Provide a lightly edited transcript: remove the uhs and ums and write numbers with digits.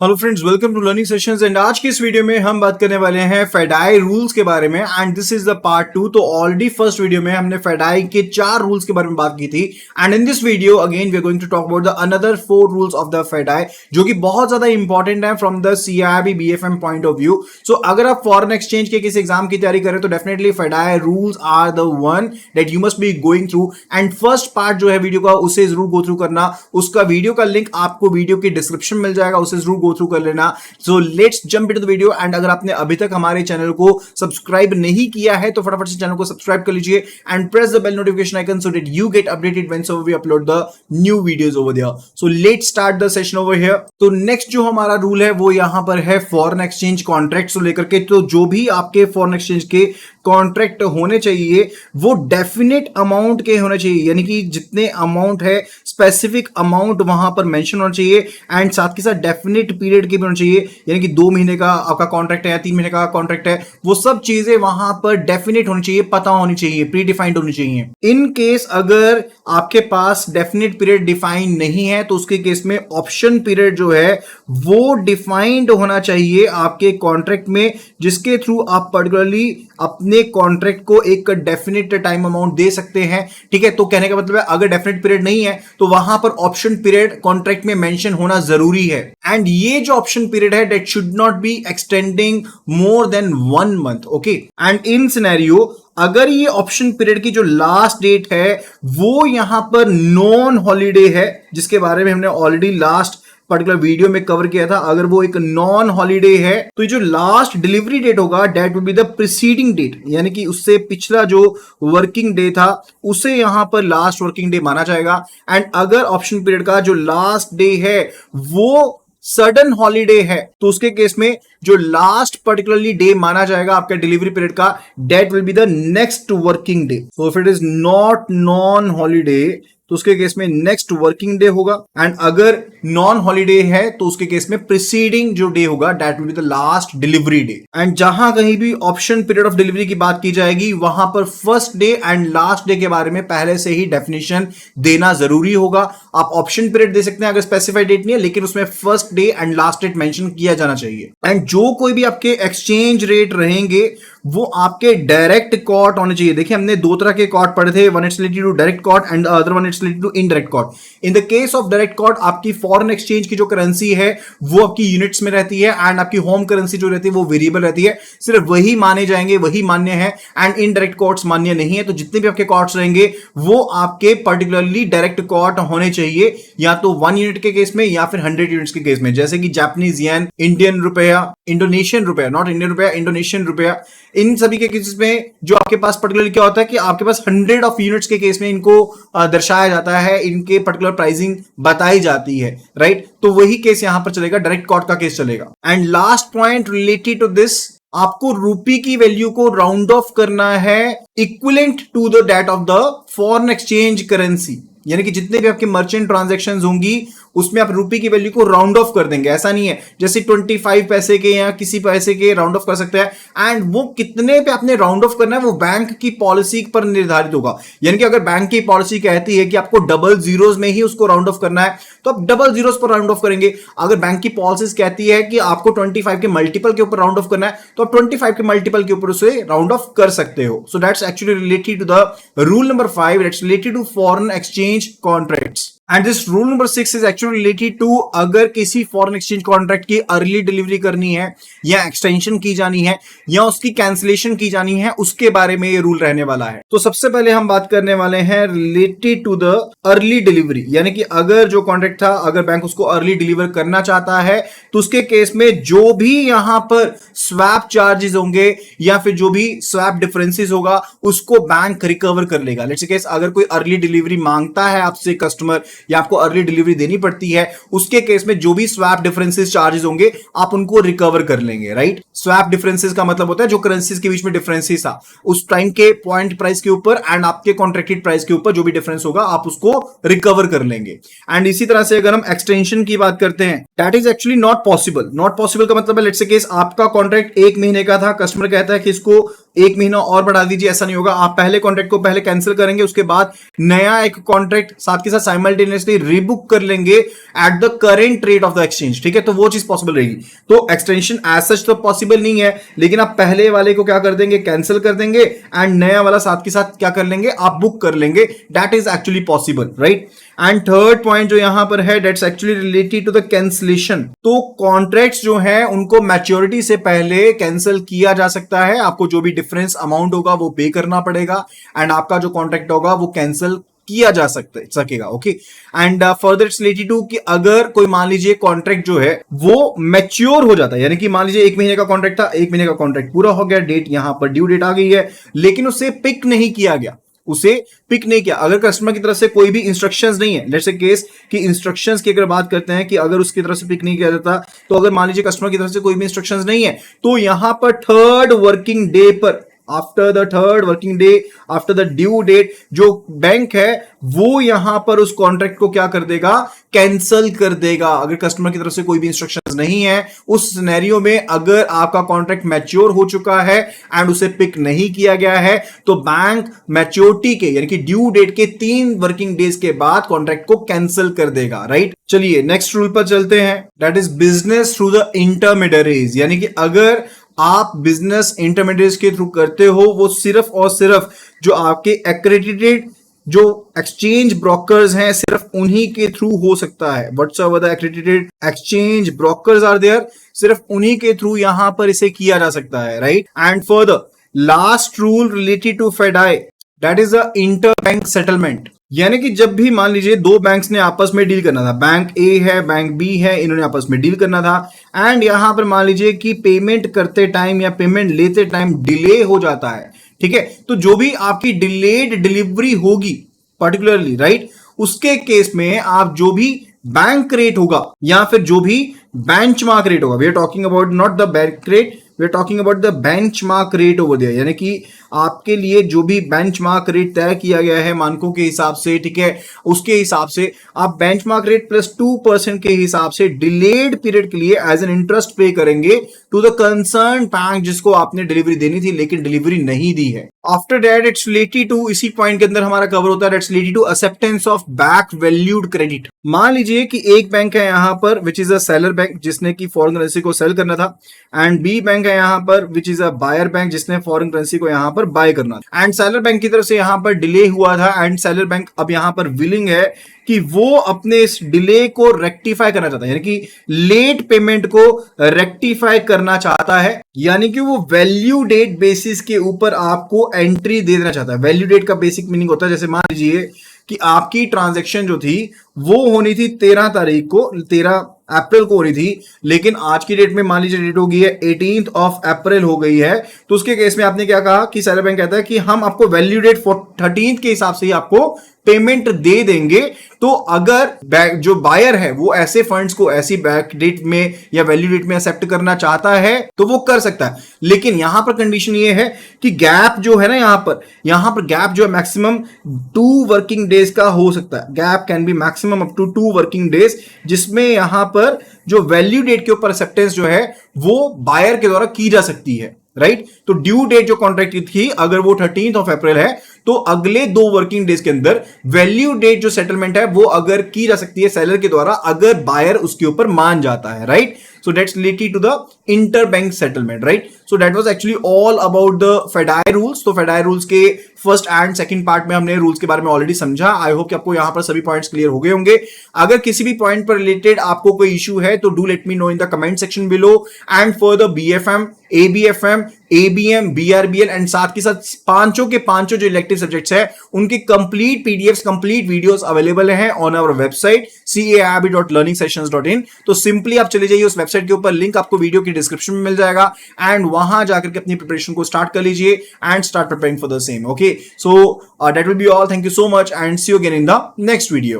Hello friends, welcome to learning sessions. And आज की इस वीडियो में हम बात करने वाले हैं फेडाई रूल्स के बारे में। And this is the part 2। तो ऑलरेडी फर्स्ट वीडियो में हमने फेडाई के 4 रूल्स के बारे में बात की थी। And in this video again we are going to talk about the another 4 rules of the FEDAI, जो कि बहुत ज्यादा इंपॉर्टेंट है from the CIB BFM point of view. So अगर आप फॉरेन एक्सचेंज के किसी एग्जाम की तैयारी करें तो definitely FEDAI rules are the one that you must be going through. And first part जो है वीडियो का, उसे जरूर गो थ्रू करना। उसका वीडियो का लिंक आपको वीडियो की डिस्क्रिप्शन मिल जाएगा, उसे जरूर गो थ्रू कर लेना। So let's jump into the video। And अगर आपने अभी तक हमारे चैनल को सब्सक्राइब नहीं किया है तो फटाफट से चैनल को सब्सक्राइब कर लीजिए and press the bell notification icon so that you get updated whenever we upload the new videos over there. So let's start the session over here. तो नेक्स्ट जो हमारा रूल है वो यहां पर है फॉरेन एक्सचेंज कॉन्ट्रैक्ट्स को लेकर के। तो जो भी आपके फॉरेन एक्सचेंज के कॉन्ट्रैक्ट होने चाहिए वो डेफिनेट अमाउंट के होने चाहिए, यानी कि जितने अमाउंट है स्पेसिफिक अमाउंट वहां पर मेंशन होना चाहिए। एंड साथ के साथ डेफिनेट पीरियड के भी होना चाहिए, यानी कि 2 महीने का आपका कॉन्ट्रैक्ट है या 3 महीने का कॉन्ट्रैक्ट है, वो सब चीजें वहां पर डेफिनेट होनी चाहिए, पता होनी चाहिए, प्री डिफाइंड होनी चाहिए। इन केस अगर आपके पास डेफिनेट पीरियड डिफाइन नहीं है तो उसके केस में ऑप्शन पीरियड जो है वो डिफाइंड होना चाहिए आपके कॉन्ट्रैक्ट में, जिसके थ्रू आप पर्टिकुलरली अपने कॉन्ट्रैक्ट को एक डेफिनेट टाइम अमाउंट दे सकते हैं। ठीक है, तो कहने का मतलब है अगर डेफिनेट पीरियड नहीं है तो वहां पर ऑप्शन पीरियड कॉन्ट्रैक्ट में मेंशन होना जरूरी है। एंड ये जो ऑप्शन पीरियड है that should not be extending more than 1 month. Okay, and in scenario अगर ये ऑप्शन पीरियड की जो लास्ट डेट है वो यहां पर नॉन हॉलीडे है, जिसके बारे में हमने ऑलरेडी लास्ट पर्टिकुलर वीडियो में कवर किया था, अगर वो एक नॉन हॉलीडे है तो ये जो लास्ट डिलीवरी डेट होगा that will be the preceding date, यानी कि उससे पिछला जो वर्किंग डे था उसे यहां पर लास्ट वर्किंग डे माना जाएगा। एंड अगर ऑप्शन पीरियड का जो लास्ट डे है वो सडन हॉलीडे है तो उसके केस में जो लास्ट पर्टिकुलरली डे माना जाएगा आपके डिलीवरी पीरियड का that will be the next working day. So if it is not non holiday तो उसके केस में नेक्स्ट वर्किंग डे होगा। एंड अगर नॉन हॉलीडे है तो उसके केस में प्रीसीडिंग जो डे होगा that will be the last delivery day. And जहां कहीं भी ऑप्शन पीरियड ऑफ डिलीवरी की बात की जाएगी वहां पर first day and last day के बारे में पहले से ही डेफिनेशन देना जरूरी होगा। आप ऑप्शन पीरियड दे सकते हैं अगर स्पेसिफाइड डेट नहीं है, लेकिन उसमें first day and last date mention किया जाना चाहिए। एंड जो कोई भी आपके एक्सचेंज रेट रहेंगे वो आपके डायरेक्ट कॉट होने चाहिए। देखिए हमने 2 तरह के कॉट पढ़े थे, one it's related to direct quote and other one it's related to indirect quote. In the case of direct quote आपकी फॉरेन एक्सचेंज की जो करेंसी है वो आपकी यूनिट्स में रहती है एंड आपकी होम करेंसी जो रहती है वो वेरिएबल रहती है, सिर्फ वही माने जाएंगे, वही मान्य है। एंड इनडायरेक्ट कॉट्स मान्य नहीं है, तो जितने भी आपके कॉट्स रहेंगे वो आपके पर्टिकुलरली डायरेक्ट कॉट होने चाहिए, या तो 1 यूनिट के केस में या फिर 100 यूनिट्स के केस में, जैसे कि जापानीज येन, इंडियन रुपया, इंडोनेशियन रुपया, नॉट इंडियन रुपया, इंडोनेशियन रुपया। इन सभी के केसेस में जो आपके पास पर्टिकुलरली क्या होता है कि आपके पास 100 ऑफ यूनिट्स के केस में इनको दर्शाया जाता है, इनके पर्टिकुलर प्राइसिंग बताई जाती है, राइट। तो वही केस यहां पर चलेगा, डायरेक्ट कॉट का केस चलेगा। And last point related to this, आपको रूपी की वैल्यू को राउंड ऑफ करना है equivalent to the that of the foreign exchange currency, यानी कि जितने भी आपके मर्चेंट ट्रांजैक्शंस होंगी उसमें आप रुपए की वैल्यू को राउंड ऑफ कर देंगे। ऐसा नहीं है जैसे 25 पैसे के या किसी पैसे के राउंड ऑफ कर सकते हैं। एंड वो कितने पे आपने राउंड ऑफ करना है वो बैंक की पॉलिसी पर निर्धारित होगा, यानी कि अगर बैंक की पॉलिसी कहती है कि आपको डबल जीरोस में ही उसको राउंड ऑफ करना है तो आप डबल जीरोस पर राउंड ऑफ करेंगे। अगर बैंक की पॉलिसी कहती है कि आपको 25 के मल्टीपल के ऊपर राउंड ऑफ करना है तो आप 25 के मल्टीपल के ऊपर उसे राउंड ऑफ कर सकते हो। So that's actually related to the rule number 5 that's related to foreign exchange contracts. And this rule number 6 is actually related to अगर किसी फॉरेन एक्सचेंज कॉन्ट्रैक्ट की अर्ली डिलीवरी करनी है या एक्सटेंशन की जानी है या उसकी कैंसिलेशन की जानी है, उसके बारे में ये रूल रहने वाला है। तो सबसे पहले हम बात करने वाले हैं related to the early delivery, यानी कि अगर जो कॉन्ट्रैक्ट था अगर बैंक उसको अर्ली डिलीवर करना चाहता है तो उसके केस में जो भी यहां पर स्वैप चार्जेस होंगे या फिर जो भी स्वैप डिफरेंसेस होगा उसको बैंक रिकवर कर लेगा। लेट्स से अगर कोई अर्ली डिलीवरी मांगता है आपसे कस्टमर या आपको अर्ली डिलीवरी देनी पड़ती है, उसके केस में जो भी स्वैप डिफरेंसेस चार्जेस होंगे आप उनको रिकवर कर लेंगे, राइट। स्वैप डिफरेंसेस का मतलब होता है जो करेंसीज के बीच में डिफरेंसेस था उस टाइम के पॉइंट प्राइस के ऊपर एंड आपके कॉन्ट्रैक्टेड प्राइस के ऊपर जो भी डिफरेंस होगा आप उसको रिकवर कर लेंगे। एंड इसी तरह से अगर हम एक्सटेंशन की बात करते हैं that is actually not possible. Not possible का मतलब है लेट्स से केस आपका कॉन्ट्रैक्ट 1 महीने का था, कस्टमर कहता है कि इसको एक महीना और बढ़ा दीजिए, ऐसा नहीं होगा। आप पहले कॉन्ट्रैक्ट को पहले कैंसिल करेंगे, उसके बाद नया एक कॉन्ट्रैक्ट साथ के साथ साइमल्टेनियसली रीबुक कर लेंगे at the current rate of the exchange, ठीक है, तो वो चीज पॉसिबल रहेगी। तो एक्सटेंशन एज सच तो पॉसिबल नहीं है, लेकिन आप पहले वाले को क्या कर देंगे, कैंसिल कर देंगे एंड नया वाला साथ के साथ क्या कर लेंगे, आप बुक कर लेंगे। That is actually possible, right. And third point जो यहां पर है, that's actually related to the cancellation. तो कॉन्ट्रैक्ट्स जो है उनको मैच्योरिटी से पहले कैंसिल किया जा सकता है। आपको जो भी डिफरेंस अमाउंट होगा वो पे करना पड़ेगा एंड आपका जो कॉन्ट्रैक्ट होगा वो कैंसिल किया जा सकेगा। Okay, and further it's related to कि अगर कोई मान लीजिए कॉन्ट्रैक्ट जो है वो मैच्योर हो जाता है, यानी कि मान लीजिए 1 महीने का कॉन्ट्रैक्ट था, 1 महीने का कॉन्ट्रैक्ट पूरा हो गया, डेट यहां पर ड्यू डेट आ गई है, लेकिन उसे पिक नहीं किया गया, उसे पिक नहीं किया। अगर कस्टमर की तरफ से कोई भी इंस्ट्रक्शंस नहीं है, लेट्स से केस कि इंस्ट्रक्शंस की अगर बात करते हैं कि अगर उसकी तरफ से पिक नहीं किया जाता, तो अगर मान लीजिए कस्टमर की तरफ से कोई भी इंस्ट्रक्शंस नहीं है, तो यहां पर थर्ड वर्किंग डे पर, after the third working day after the due date, जो बैंक है वो यहां पर उस कॉन्ट्रैक्ट को क्या कर देगा, कैंसिल कर देगा। अगर कस्टमर की तरफ से कोई भी इंस्ट्रक्शंस नहीं है, उस सिनेरियो में अगर आपका कॉन्ट्रैक्ट मैच्योर हो चुका है एंड उसे पिक नहीं किया गया है, तो बैंक मैच्योरिटी के यानी कि ड्यू डेट के 3 वर्किंग डेज के बाद कॉन्ट्रैक्ट को कैंसिल कर देगा, राइट। चलिए नेक्स्ट रूल पर चलते हैं, that is business through the intermediaries. यानी कि अगर आप बिजनेस इंटरमीडिएट के थ्रू करते हो, वो सिर्फ और सिर्फ जो आपके एक्रेडिटेड जो एक्सचेंज ब्रोकर्स हैं, सिर्फ उन्हीं के थ्रू हो सकता है। Whatsoever the accredited exchange brokers are there, सिर्फ उन्हीं के थ्रू यहां पर इसे किया जा सकता है, right. And further last rule related to FEDAI, that is the inter bank settlement. यानी कि जब भी मान लीजिए दो बैंक्स ने आपस में डील करना था, बैंक ए है बैंक बी है, इन्होंने आपस में डील करना था एंड यहां पर मान लीजिए कि पेमेंट करते टाइम या पेमेंट लेते टाइम डिले हो जाता है, ठीक है, तो जो भी आपकी डिलेड डिलीवरी होगी पर्टिकुलरली, राइट, उसके केस में आप जो भी बैंक रेट होगा या फिर जो भी बेंचमार्क रेट होगा, we are talking about not the bank rate, we are talking about the benchmark rate over there, यानी कि आपके लिए जो भी बेंचमार्क रेट तय किया गया है मानकों के हिसाब से, ठीक है, उसके हिसाब से आप बेंचमार्क रेट प्लस 2% के हिसाब से डिलेड पीरियड के लिए एज एन इंटरेस्ट पे करेंगे टू द कंसर्न बैंक जिसको आपने डिलीवरी देनी थी लेकिन डिलीवरी नहीं दी है। After that it's related to, इसी पॉइंट के अंदर हमारा कवर होता है, it's related to acceptance of back valued credit. मान लीजिए कि एक बैंक है यहां पर which is a seller bank जिसने की फॉरेन करेंसी को सेल करना था, एंड बी बैंक है यहां पर which is a buyer bank जिसने फॉरेन करेंसी को यहां पर बाय करना था। एंड सेलर बैंक की तरफ से यहां पर डिले हुआ था एंड सेलर बैंक अब यहां पर विलिंग है कि वो अपने इस डिले को रेक्टिफाई करना चाहता है, यानी कि लेट पेमेंट को रेक्टिफाई करना चाहता है, यानी कि वो वैल्यू डेट बेसिस के ऊपर आपको एंट्री दे देना चाहता है। वैल्यू डेट का बेसिक मीनिंग होता है, जैसे मान लीजिए कि आपकी ट्रांजैक्शन जो थी वो होनी थी 13 तारीख को, 13 अप्रैल को हो रही थी, लेकिन आज की डेट में मान लीजिए डेट हो गई है 18 अप्रैल हो गई है, तो उसके केस में आपने क्या कहा कि सेलर बैंक कहता है कि हम आपको वैल्यू डेट 13 के हिसाब से ही आपको पेमेंट दे देंगे। तो अगर जो बायर है वो ऐसे फंड्स को ऐसी बैक डेट में या वैल्यू डेट में एक्सेप्ट करना चाहता है तो वो कर सकता है, लेकिन यहां पर कंडीशन ये है कि गैप जो है ना, यहां पर गैप जो है मैक्सिमम 2 वर्किंग डेज का हो सकता है। Gap can be maximum up to 2 working days, जिसमें यहां पर जो वैल्यू डेट के ऊपर एक्सेप्टेंस जो है वो बायर के द्वारा की जा सकती है, राइट। तो ड्यू डेट जो कॉन्ट्रैक्ट की थी अगर वो 13 अप्रैल है तो अगले 2 वर्किंग डेज के अंदर वैल्यू डेट जो सेटलमेंट है वो अगर की जा सकती है सेलर के द्वारा, अगर बायर उसके ऊपर मान जाता है, right. So that's related to the interbank settlement, right? So that was actually all about the FEDI rules. तो FEDI rules के फर्स्ट एंड सेकंड पार्ट में हमने रूल्स के बारे में ऑलरेडी समझा। आई होप कि आपको यहां पर सभी पॉइंट्स क्लियर हो गए होंगे। अगर किसी भी पॉइंट पर रिलेटेड आपको कोई इशू है तो do let me know in the comment section below. And for the BFM, ABFM, ABM, BRBL and साथ के साथ पांचों के पांचों जो इलेक्टिव सब्जेक्ट्स है उनके complete PDFs, complete videos available हैं ऑन आवर वेबसाइट caib.learningsessions.in। तो सिंपली आप चले जाइए उस वेबसाइट के ऊपर, लिंक आपको वीडियो की डिस्क्रिप्शन में मिल जाएगा एंड वहां जाकर के अपनी प्रिपरेशन को स्टार्ट कर लीजिए and start preparing for the same. Okay, so that will be all. Thank you so much and see you again in the next video.